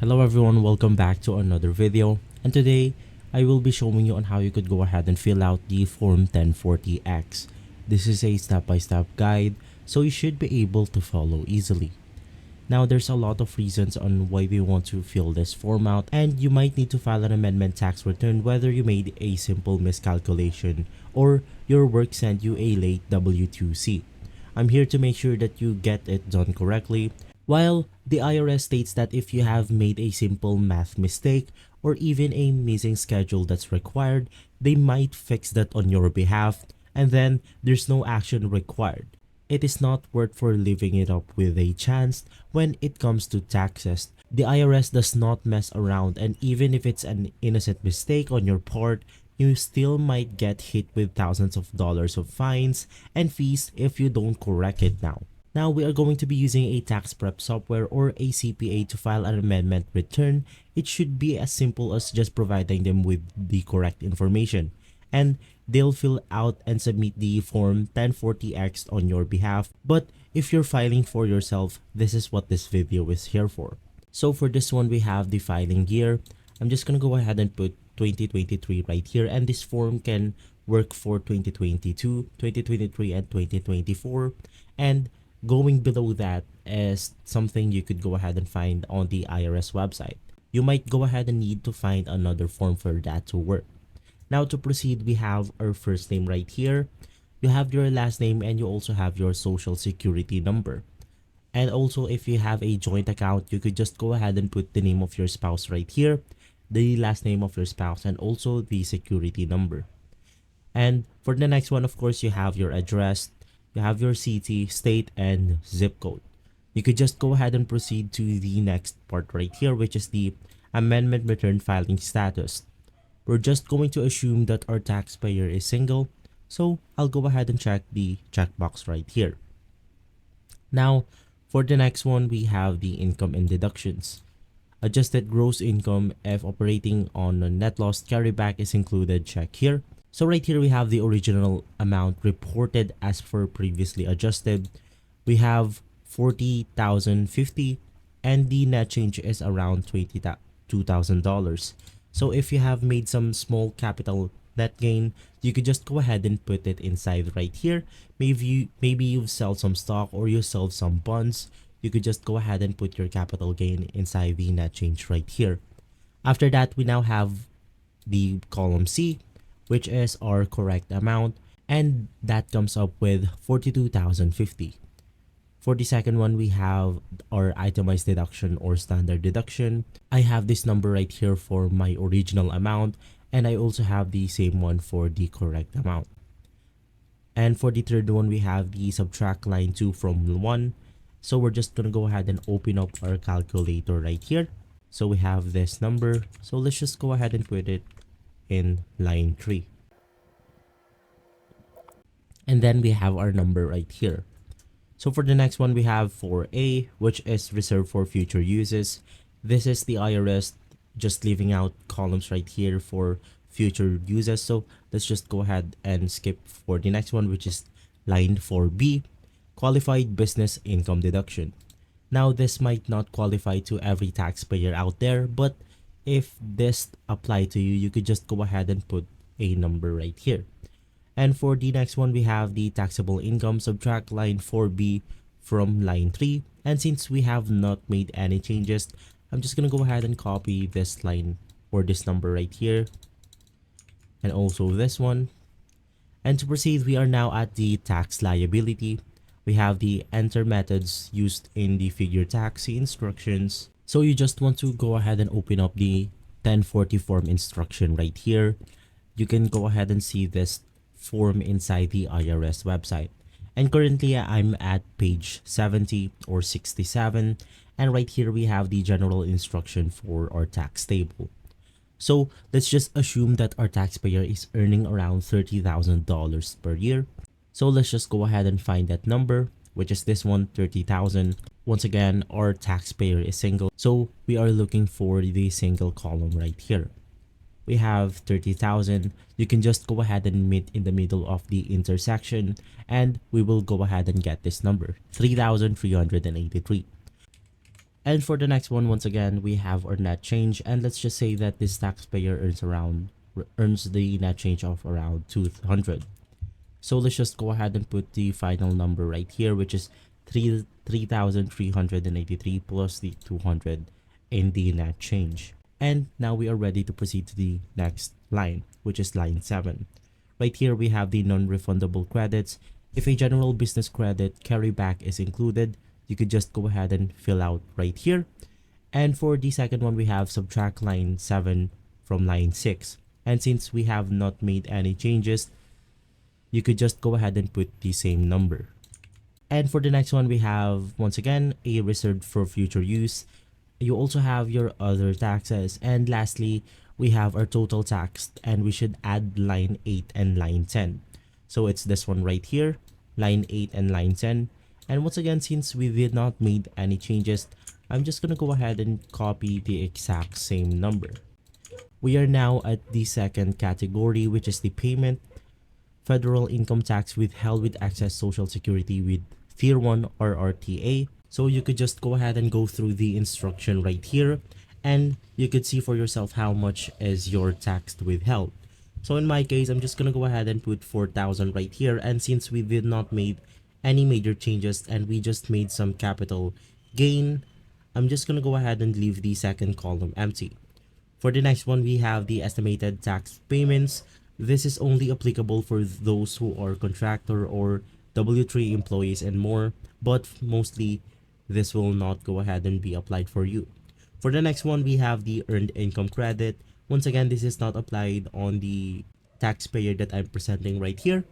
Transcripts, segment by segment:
Hello everyone, welcome back to another video, and today I will be showing you on how you could go ahead and fill out the form 1040X. This is a step-by-step guide, so you should be able to follow easily. Now there's a lot of reasons on why we want to fill this form out, and you might need to file an amendment tax return whether you made a simple miscalculation or your work sent you a late W2C. I'm here to make sure that you get it done correctly. While the IRS states that if you have made a simple math mistake or even a missing schedule that's required, they might fix that on your behalf, and then there's no action required. It is not worth for leaving it up with a chance when it comes to taxes. The IRS does not mess around, and even if it's an innocent mistake on your part, you still might get hit with thousands of dollars of fines and fees if you don't correct it now. Now we are going to be using a tax prep software or a CPA to file an amendment return. It should be as simple as just providing them with the correct information, and they'll fill out and submit the form 1040X on your behalf. But if you're filing for yourself, this is what this video is here for. So for this one, we have the filing year. I'm just gonna go ahead and put 2023 right here, and this form can work for 2022, 2023, and 2024. And going below that is something you could go ahead and find on the IRS website. You might go ahead and need to find another form for that to work. Now to proceed, we have our first name right here. You have your last name, and you also have your social security number. And also, if you have a joint account, you could just go ahead and put the name of your spouse right here, the last name of your spouse, and also the security number. And for the next one, of course, you have your address, you have your city, state, and zip code. You could just go ahead and proceed to the next part right here, which is the amendment return filing status. We're just going to assume that our taxpayer is single, so I'll go ahead and check the checkbox right here. Now, for the next one, we have the income and deductions. Adjusted gross income if operating on a net loss carryback is included, check here. So right here we have the original amount reported as per previously adjusted. We have $40,050, and the net change is around $22,000. So if you have made some small capital net gain, you could just go ahead and put it inside right here. Maybe you've sold some stock or you sold some bonds. You could just go ahead and put your capital gain inside the net change right here. After that, we now have the column C, which is our correct amount, and that comes up with $42,050. For the second one, we have our itemized deduction or standard deduction. I have this number right here for my original amount, and I also have the same one for the correct amount. And for the third one, we have the subtract line 2 from 1. So we're just gonna go ahead and open up our calculator right here. So we have this number, so let's just go ahead and put it in line 3. And then we have our number right here. So for the next one, we have 4A, which is reserved for future uses. This is the IRS just leaving out columns right here for future uses. So let's just go ahead and skip for the next one, which is line 4B, qualified business income deduction. Now this might not qualify to every taxpayer out there, but if this apply to you, you could just go ahead and put a number right here. And for the next one, we have the taxable income, subtract line 4B from line 3. And since we have not made any changes, I'm just gonna go ahead and copy this line or this number right here, and also this one. And to proceed, we are now at the tax liability. We have the enter methods used in the figure tax instructions. So you just want to go ahead and open up the 1040 form instruction right here. You can go ahead and see this form inside the IRS website. And currently I'm at page 70 or 67. And right here we have the general instruction for our tax table. So let's just assume that our taxpayer is earning around $30,000 per year. So let's just go ahead and find that number, which is this one, 30,000. Once again, our taxpayer is single, so we are looking for the single column right here. We have 30,000. You can just go ahead and meet in the middle of the intersection, and we will go ahead and get this number, 3,383. And for the next one, once again, we have our net change, and let's just say that this taxpayer earns the net change of around 200. So let's just go ahead and put the final number right here, which is 3,383 plus the 200 in the net change. And now we are ready to proceed to the next line, which is line 7. Right here we have the non-refundable credits. If a general business credit carryback is included, you could just go ahead and fill out right here. And for the second one, we have subtract line 7 from line 6. And since we have not made any changes, you could just go ahead and put the same number. And for the next one, we have once again a reserved for future use. You also have your other taxes, and lastly we have our total tax, and we should add line 8 and line 10. So it's this one right here, line 8 and line 10. And once again, since we did not made any changes, I'm just gonna go ahead and copy the exact same number. We are now at the second category, which is the payment. Federal income tax withheld with excess social security with tier 1 or RTA. So you could just go ahead and go through the instruction right here, and you could see for yourself how much is your tax withheld. So in my case, I'm just gonna go ahead and put 4,000 right here, and since we did not made any major changes and we just made some capital gain, I'm just gonna go ahead and leave the second column empty. For the next one, we have the estimated tax payments. This is only applicable for those who are contractor or W3 employees and more, but mostly this will not go ahead and be applied for you. For the next one, we have the earned income credit. Once again, this is not applied on the taxpayer that I'm presenting right here.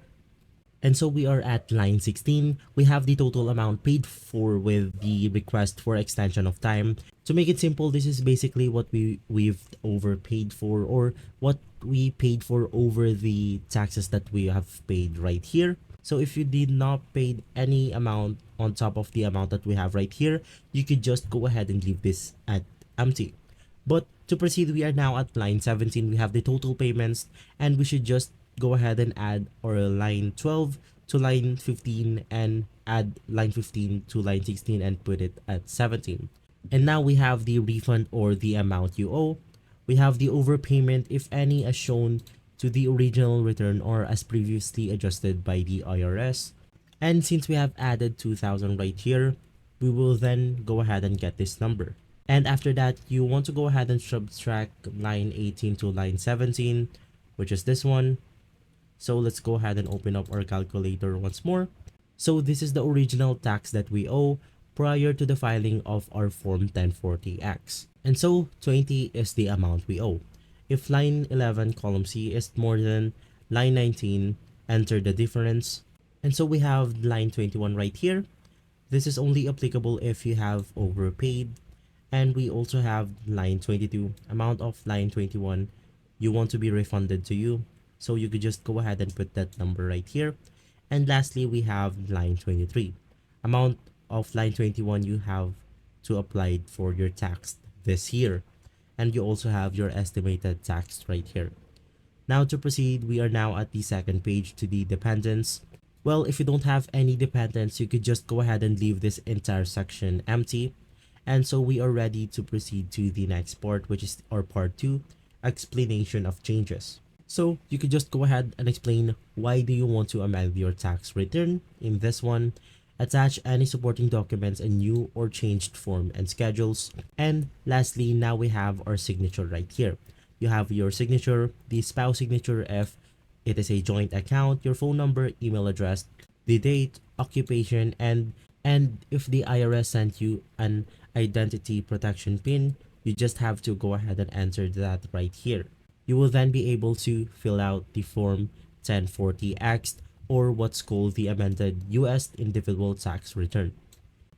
And so we are at line 16. We have the total amount paid for with the request for extension of time. To make it simple, this is basically what we've overpaid for, or what we paid for over the taxes that we have paid right here. So if you did not pay any amount on top of the amount that we have right here, you could just go ahead and leave this at empty. But to proceed, we are now at line 17. We have the total payments, and we should just go ahead and add our line 12 to line 15 and add line 15 to line 16 and put it at 17. And now we have the refund or the amount you owe. We have the overpayment, if any, as shown to the original return or as previously adjusted by the IRS. And since we have added 2,000 right here, we will then go ahead and get this number. And after that, you want to go ahead and subtract line 18 to line 17, which is this one. So let's go ahead and open up our calculator once more. So this is the original tax that we owe prior to the filing of our Form 1040X. And so 20 is the amount we owe. If line 11 column C is more than line 19, enter the difference. And so we have line 21 right here. This is only applicable if you have overpaid. And we also have line 22, amount of line 21 you want to be refunded to you. So you could just go ahead and put that number right here. And lastly, we have line 23, amount of line 21 you have to apply for your tax this year. And you also have your estimated tax right here. Now to proceed, we are now at the second page to the dependents. Well, if you don't have any dependents, you could just go ahead and leave this entire section empty. And so we are ready to proceed to the next part, which is our part 2, explanation of changes. So you could just go ahead and explain why do you want to amend your tax return in this one, attach any supporting documents and new or changed form and schedules, and lastly, now we have our signature right here. You have your signature, the spouse signature if it is a joint account, your phone number, email address, the date, occupation, and if the IRS sent you an identity protection pin, you just have to go ahead and enter that right here. You will then be able to fill out the Form 1040X, or what's called the amended US individual tax return.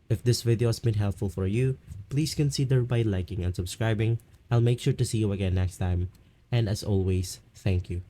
If this video has been helpful for you, please consider by liking and subscribing. I'll make sure to see you again next time. And as always, thank you.